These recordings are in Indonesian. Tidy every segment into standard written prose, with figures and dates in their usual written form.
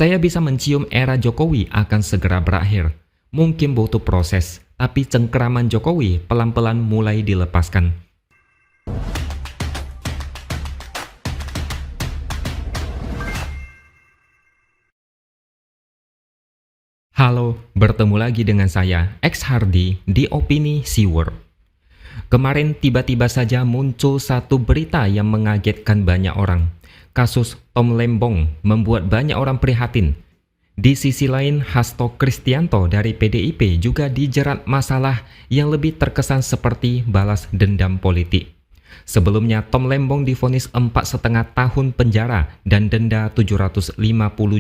Saya bisa mencium era Jokowi akan segera berakhir. Mungkin butuh proses, tapi cengkeraman Jokowi pelan-pelan mulai dilepaskan. Halo, bertemu lagi dengan saya, X Hardy, di Opini Seaworld. Kemarin tiba-tiba saja muncul satu berita yang mengagetkan banyak orang. Kasus Tom Lembong membuat banyak orang prihatin. Di sisi lain, Hasto Kristianto dari PDIP juga dijerat masalah yang lebih terkesan seperti balas dendam politik. Sebelumnya, Tom Lembong divonis 4,5 tahun penjara dan denda 750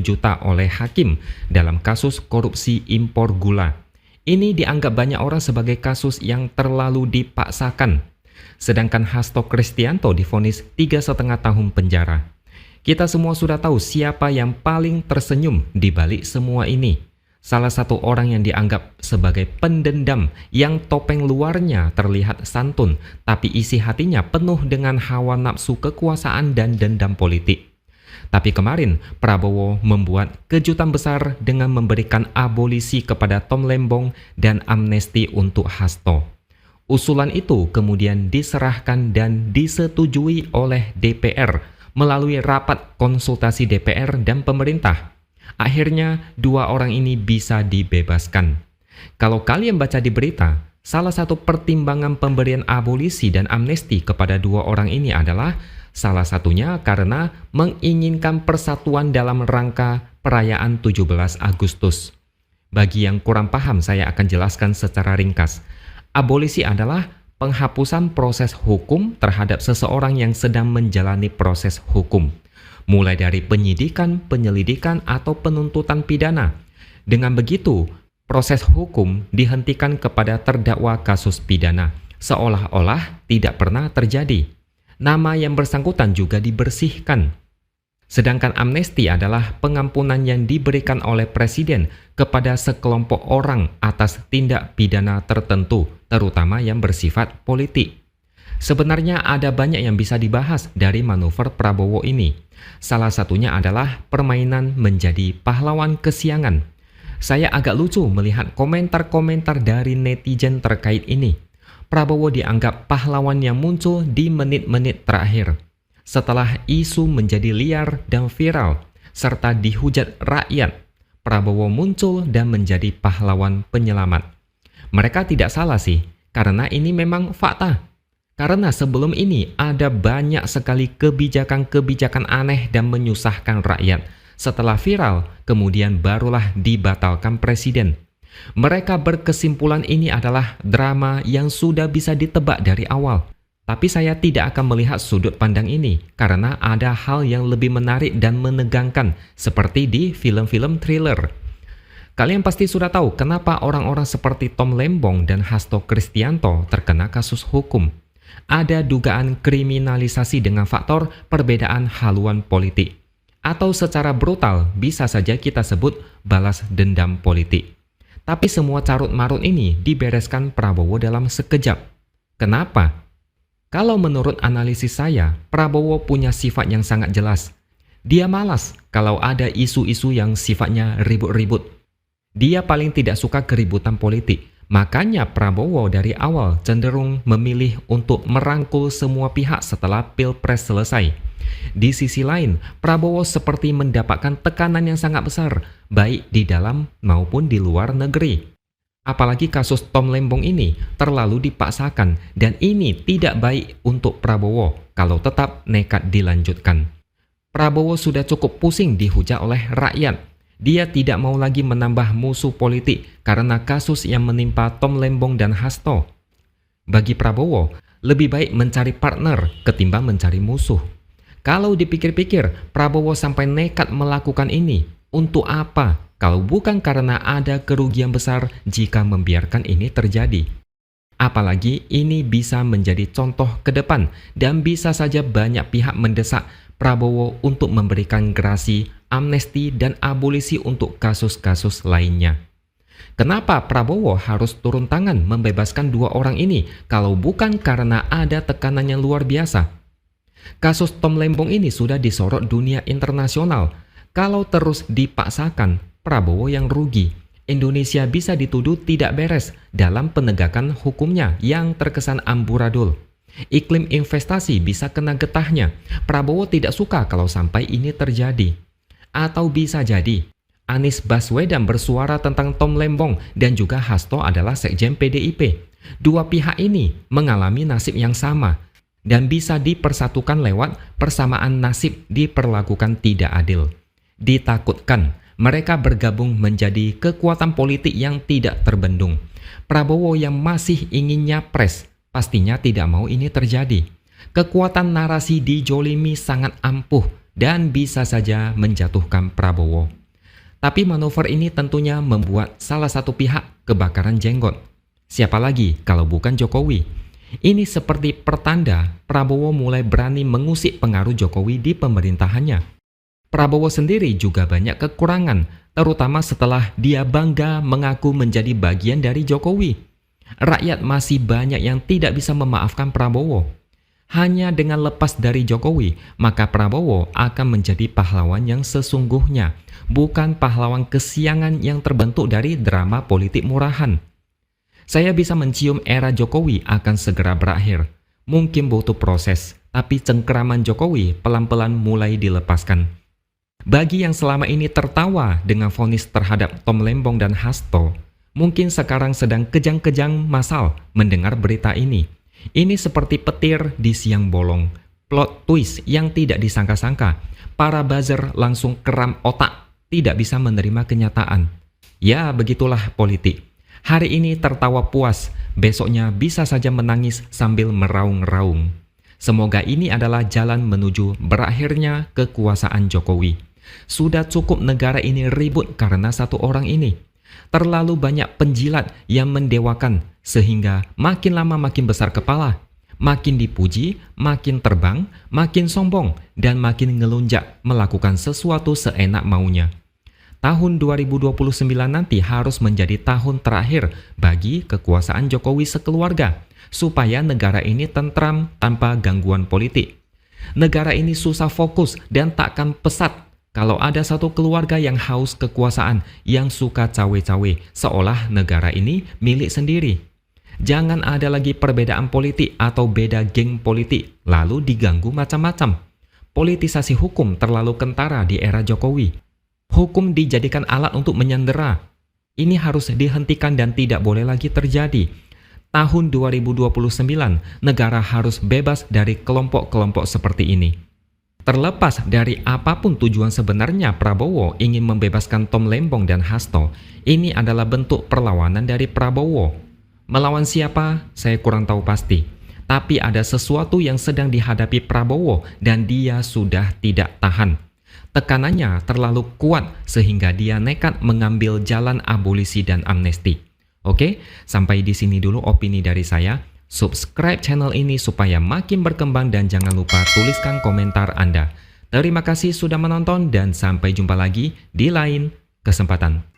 juta oleh hakim dalam kasus korupsi impor gula. Ini dianggap banyak orang sebagai kasus yang terlalu dipaksakan. Sedangkan Hasto Kristianto divonis 3,5 tahun penjara. Kita semua sudah tahu siapa yang paling tersenyum di balik semua ini. Salah satu orang yang dianggap sebagai pendendam yang topeng luarnya terlihat santun, tapi isi hatinya penuh dengan hawa nafsu kekuasaan dan dendam politik. Tapi kemarin, Prabowo membuat kejutan besar dengan memberikan abolisi kepada Tom Lembong dan amnesti untuk Hasto. Usulan itu kemudian diserahkan dan disetujui oleh DPR melalui rapat konsultasi DPR dan pemerintah. Akhirnya, dua orang ini bisa dibebaskan. Kalau kalian baca di berita, salah satu pertimbangan pemberian abolisi dan amnesti kepada dua orang ini adalah salah satunya karena menginginkan persatuan dalam rangka perayaan 17 Agustus. Bagi yang kurang paham, saya akan jelaskan secara ringkas. Abolisi adalah penghapusan proses hukum terhadap seseorang yang sedang menjalani proses hukum, mulai dari penyidikan, penyelidikan, atau penuntutan pidana. Dengan begitu, proses hukum dihentikan kepada terdakwa kasus pidana, seolah-olah tidak pernah terjadi. Nama yang bersangkutan juga dibersihkan. Sedangkan amnesti adalah pengampunan yang diberikan oleh Presiden kepada sekelompok orang atas tindak pidana tertentu, terutama yang bersifat politik. Sebenarnya ada banyak yang bisa dibahas dari manuver Prabowo ini. Salah satunya adalah permainan menjadi pahlawan kesiangan. Saya agak lucu melihat komentar-komentar dari netizen terkait ini. Prabowo dianggap pahlawan yang muncul di menit-menit terakhir. Setelah isu menjadi liar dan viral, serta dihujat rakyat, Prabowo muncul dan menjadi pahlawan penyelamat. Mereka tidak salah sih, karena ini memang fakta. Karena sebelum ini ada banyak sekali kebijakan-kebijakan aneh dan menyusahkan rakyat. Setelah viral, kemudian barulah dibatalkan Presiden. Mereka berkesimpulan ini adalah drama yang sudah bisa ditebak dari awal. Tapi saya tidak akan melihat sudut pandang ini karena ada hal yang lebih menarik dan menegangkan seperti di film-film thriller. Kalian pasti sudah tahu kenapa orang-orang seperti Tom Lembong dan Hasto Kristianto terkena kasus hukum. Ada dugaan kriminalisasi dengan faktor perbedaan haluan politik. Atau secara brutal bisa saja kita sebut balas dendam politik. Tapi semua carut-marut ini dibereskan Prabowo dalam sekejap. Kenapa? Kalau menurut analisis saya, Prabowo punya sifat yang sangat jelas. Dia malas kalau ada isu-isu yang sifatnya ribut-ribut. Dia paling tidak suka keributan politik. Makanya Prabowo dari awal cenderung memilih untuk merangkul semua pihak setelah Pilpres selesai. Di sisi lain, Prabowo seperti mendapatkan tekanan yang sangat besar, baik di dalam maupun di luar negeri. Apalagi kasus Tom Lembong ini terlalu dipaksakan dan ini tidak baik untuk Prabowo kalau tetap nekat dilanjutkan. Prabowo sudah cukup pusing dihujat oleh rakyat. Dia tidak mau lagi menambah musuh politik karena kasus yang menimpa Tom Lembong dan Hasto. Bagi Prabowo, lebih baik mencari partner ketimbang mencari musuh. Kalau dipikir-pikir, Prabowo sampai nekat melakukan ini, untuk apa? Kalau bukan karena ada kerugian besar jika membiarkan ini terjadi. Apalagi ini bisa menjadi contoh ke depan dan bisa saja banyak pihak mendesak Prabowo untuk memberikan gerasi, amnesti, dan abolisi untuk kasus-kasus lainnya. Kenapa Prabowo harus turun tangan membebaskan dua orang ini kalau bukan karena ada tekanan yang luar biasa? Kasus Tom Lembong ini sudah disorot dunia internasional. Kalau terus dipaksakan, Prabowo yang rugi. Indonesia bisa dituduh tidak beres dalam penegakan hukumnya yang terkesan amburadul. Iklim investasi bisa kena getahnya. Prabowo tidak suka kalau sampai ini terjadi. Atau bisa jadi, Anies Baswedan bersuara tentang Tom Lembong dan juga Hasto adalah sekjen PDIP. Dua pihak ini mengalami nasib yang sama dan bisa dipersatukan lewat persamaan nasib diperlakukan tidak adil. Ditakutkan mereka bergabung menjadi kekuatan politik yang tidak terbendung. Prabowo yang masih ingin nyapres pastinya tidak mau ini terjadi. Kekuatan narasi dijolimi sangat ampuh dan bisa saja menjatuhkan Prabowo. Tapi manuver ini tentunya membuat salah satu pihak kebakaran jenggot. Siapa lagi kalau bukan Jokowi? Ini seperti pertanda Prabowo mulai berani mengusik pengaruh Jokowi di pemerintahannya. Prabowo sendiri juga banyak kekurangan, terutama setelah dia bangga mengaku menjadi bagian dari Jokowi. Rakyat masih banyak yang tidak bisa memaafkan Prabowo. Hanya dengan lepas dari Jokowi, maka Prabowo akan menjadi pahlawan yang sesungguhnya, bukan pahlawan kesiangan yang terbentuk dari drama politik murahan. Saya bisa mencium era Jokowi akan segera berakhir. Mungkin butuh proses, tapi cengkeraman Jokowi pelan-pelan mulai dilepaskan. Bagi yang selama ini tertawa dengan vonis terhadap Tom Lembong dan Hasto, mungkin sekarang sedang kejang-kejang masal mendengar berita ini. Ini seperti petir di siang bolong, plot twist yang tidak disangka-sangka. Para buzzer langsung keram otak, tidak bisa menerima kenyataan. Ya, begitulah politik. Hari ini tertawa puas, besoknya bisa saja menangis sambil meraung-raung. Semoga ini adalah jalan menuju berakhirnya kekuasaan Jokowi. Sudah cukup negara ini ribut karena satu orang ini. Terlalu banyak penjilat yang mendewakan sehingga makin lama makin besar kepala, makin dipuji, makin terbang, makin sombong, dan makin ngelunjak melakukan sesuatu seenak maunya. Tahun 2029 nanti harus menjadi tahun terakhir bagi kekuasaan Jokowi sekeluarga, supaya negara ini tentram tanpa gangguan politik. Negara ini susah fokus dan takkan pesat kalau ada satu keluarga yang haus kekuasaan, yang suka cawe-cawe, seolah negara ini milik sendiri. Jangan ada lagi perbedaan politik atau beda geng politik, lalu diganggu macam-macam. Politisasi hukum terlalu kentara di era Jokowi. Hukum dijadikan alat untuk menyandera. Ini harus dihentikan dan tidak boleh lagi terjadi. Tahun 2029, negara harus bebas dari kelompok-kelompok seperti ini. Terlepas dari apapun tujuan sebenarnya Prabowo ingin membebaskan Tom Lembong dan Hasto, ini adalah bentuk perlawanan dari Prabowo. Melawan siapa? Saya kurang tahu pasti. Tapi ada sesuatu yang sedang dihadapi Prabowo dan dia sudah tidak tahan. Tekanannya terlalu kuat sehingga dia nekat mengambil jalan abolisi dan amnesti. Oke, sampai di sini dulu opini dari saya. Subscribe channel ini supaya makin berkembang dan jangan lupa tuliskan komentar Anda. Terima kasih sudah menonton dan sampai jumpa lagi di lain kesempatan.